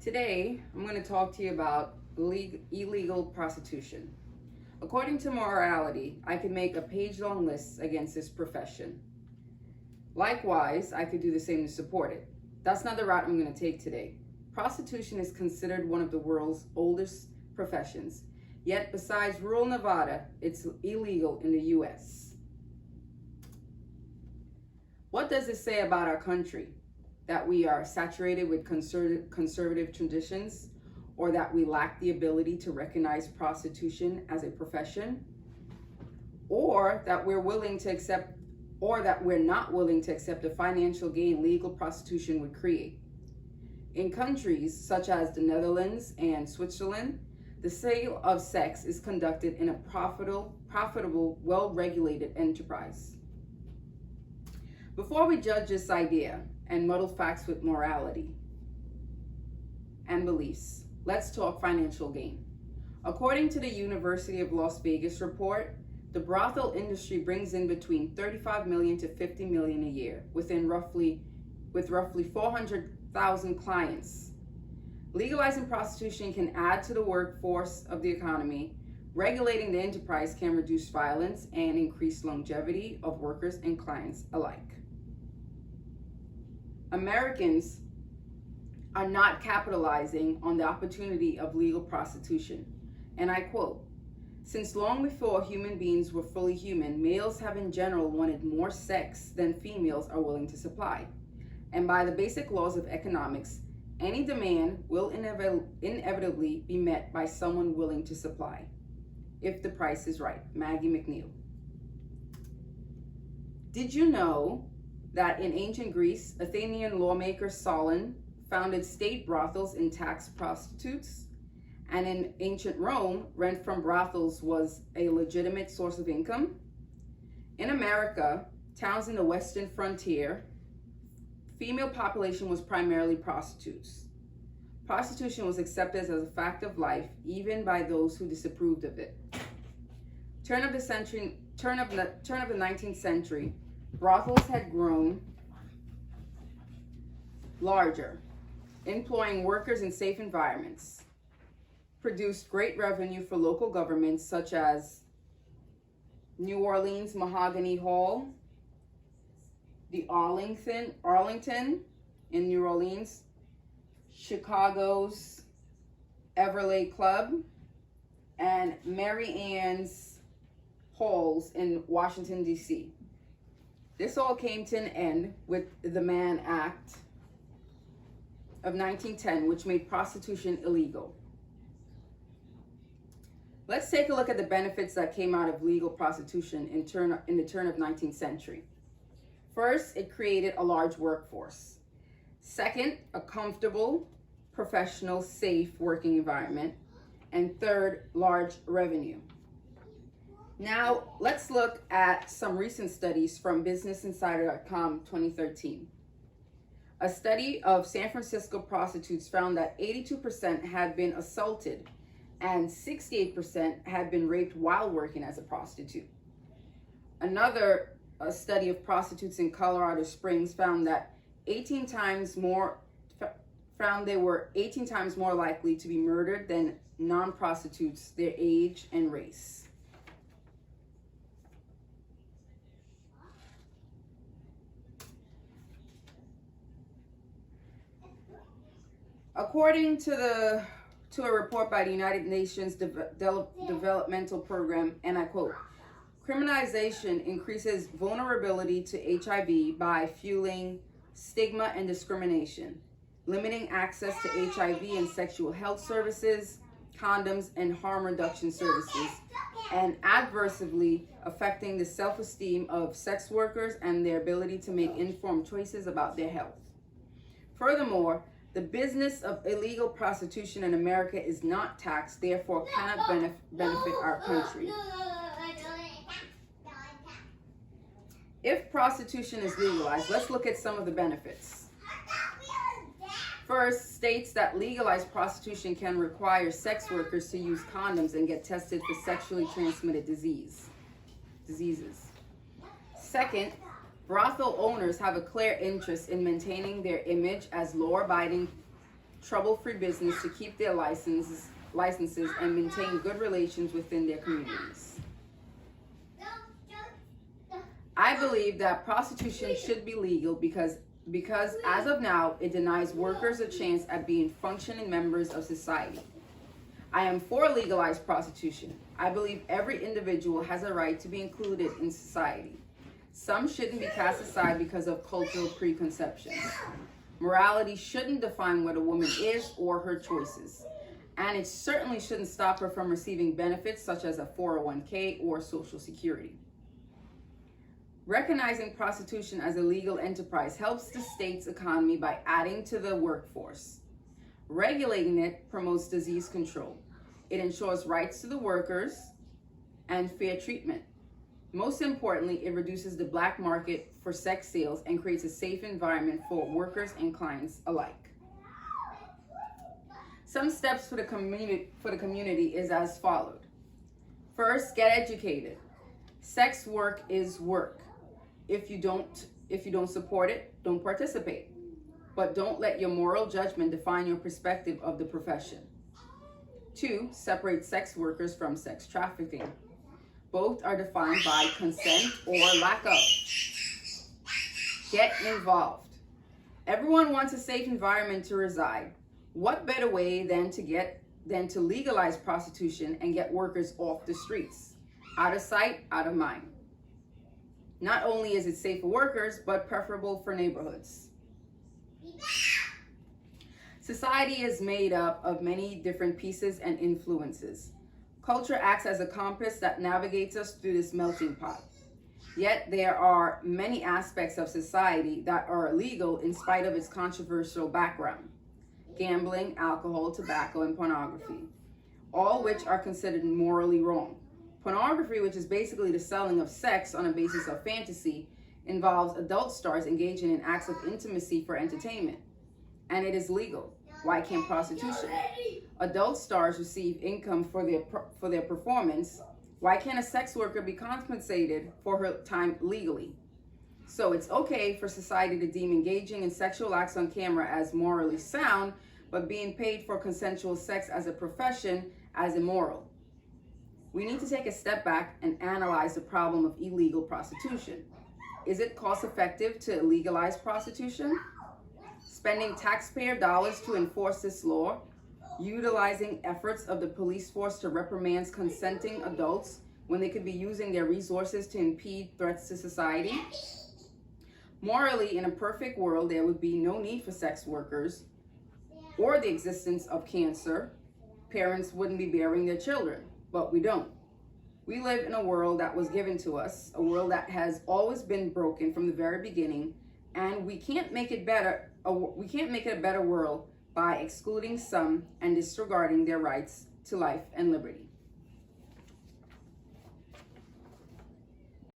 Today, I'm going to talk to you about illegal prostitution. According to morality, I could make a page-long list against this profession. Likewise, I could do the same to support it. That's not the route I'm going to take today. Prostitution is considered one of the world's oldest professions. Yet, besides rural Nevada, it's illegal in the U.S. What does this say about our country? That we are saturated with conservative traditions, or that we lack the ability to recognize prostitution as a profession, or that we're not willing to accept the financial gain legal prostitution would create. In countries such as the Netherlands and Switzerland, the sale of sex is conducted in a profitable, well-regulated enterprise. Before we judge this idea and muddle facts with morality and beliefs, let's talk financial gain. According to the University of Las Vegas report, the brothel industry brings in between 35 million to 50 million a year, with roughly 400,000 clients. Legalizing prostitution can add to the workforce of the economy. Regulating the enterprise can reduce violence and increase longevity of workers and clients alike. Americans are not capitalizing on the opportunity of legal prostitution. And I quote, "Since long before human beings were fully human, males have in general wanted more sex than females are willing to supply. And by the basic laws of economics, any demand will inevitably be met by someone willing to supply, if the price is right." Maggie McNeil. Did you know that in ancient Greece, Athenian lawmaker Solon founded state brothels and taxed prostitutes? And in ancient Rome, rent from brothels was a legitimate source of income? In America, towns in the western frontier, female population was primarily prostitutes. Prostitution was accepted as a fact of life, even by those who disapproved of it. Turn of the 19th century, brothels had grown larger, employing workers in safe environments, produced great revenue for local governments such as New Orleans Mahogany Hall, the Arlington in New Orleans, Chicago's Everlake Club, and Mary Ann's Halls in Washington, D.C. This all came to an end with the Mann Act of 1910, which made prostitution illegal. Let's take a look at the benefits that came out of legal prostitution in the turn of 19th century. First, it created a large workforce. Second, a comfortable, professional, safe working environment. And third, large revenue. Now, let's look at some recent studies from BusinessInsider.com 2013. A study of San Francisco prostitutes found that 82% had been assaulted and 68% had been raped while working as a prostitute. Another study of prostitutes in Colorado Springs found that they were 18 times more likely to be murdered than non-prostitutes, their age and race. According to a report by the United Nations Developmental Program, and I quote, "Criminalization increases vulnerability to HIV by fueling stigma and discrimination, limiting access to HIV and sexual health services, condoms, and harm reduction services, and adversely affecting the self-esteem of sex workers and their ability to make informed choices about their health. Furthermore, the business of illegal prostitution in America is not taxed, therefore cannot benefit our country." If prostitution is legalized, let's look at some of the benefits. First, states that legalize prostitution can require sex workers to use condoms and get tested for sexually transmitted diseases. Second, brothel owners have a clear interest in maintaining their image as law-abiding trouble-free business to keep their licenses and maintain good relations within their communities. I believe that prostitution should be legal because as of now, it denies workers a chance at being functioning members of society. I am for legalized prostitution. I believe every individual has a right to be included in society. Some shouldn't be cast aside because of cultural preconceptions. Morality shouldn't define what a woman is or her choices. And it certainly shouldn't stop her from receiving benefits such as a 401k or Social Security. Recognizing prostitution as a legal enterprise helps the state's economy by adding to the workforce. Regulating it promotes disease control. It ensures rights to the workers and fair treatment. Most importantly, it reduces the black market for sex sales and creates a safe environment for workers and clients alike. Some steps for the community is as followed. First, get educated. Sex work is work. If you don't support it, don't participate. But don't let your moral judgment define your perspective of the profession. 2, separate sex workers from sex trafficking. Both are defined by consent or lack of. Get involved. Everyone wants a safe environment to reside. What better way than to legalize prostitution and get workers off the streets? Out of sight, out of mind. Not only is it safe for workers, but preferable for neighborhoods. Society is made up of many different pieces and influences. Culture acts as a compass that navigates us through this melting pot. Yet there are many aspects of society that are illegal in spite of its controversial background. Gambling, alcohol, tobacco, and pornography, all which are considered morally wrong. Pornography, which is basically the selling of sex on a basis of fantasy, involves adult stars engaging in acts of intimacy for entertainment. And it is legal. Why can't prostitution? Adult stars receive income for their performance. Why can't a sex worker be compensated for her time legally? So it's okay for society to deem engaging in sexual acts on camera as morally sound, but being paid for consensual sex as a profession as immoral. We need to take a step back and analyze the problem of illegal prostitution. Is it cost effective to legalize prostitution? Spending taxpayer dollars to enforce this law, utilizing efforts of the police force to reprimand consenting adults when they could be using their resources to impede threats to society? Morally, in a perfect world, there would be no need for sex workers or the existence of cancer. Parents wouldn't be bearing their children, but we don't. We live in a world that was given to us, a world that has always been broken from the very beginning, and we can't make it better. We can't make it a better world by excluding some and disregarding their rights to life and liberty.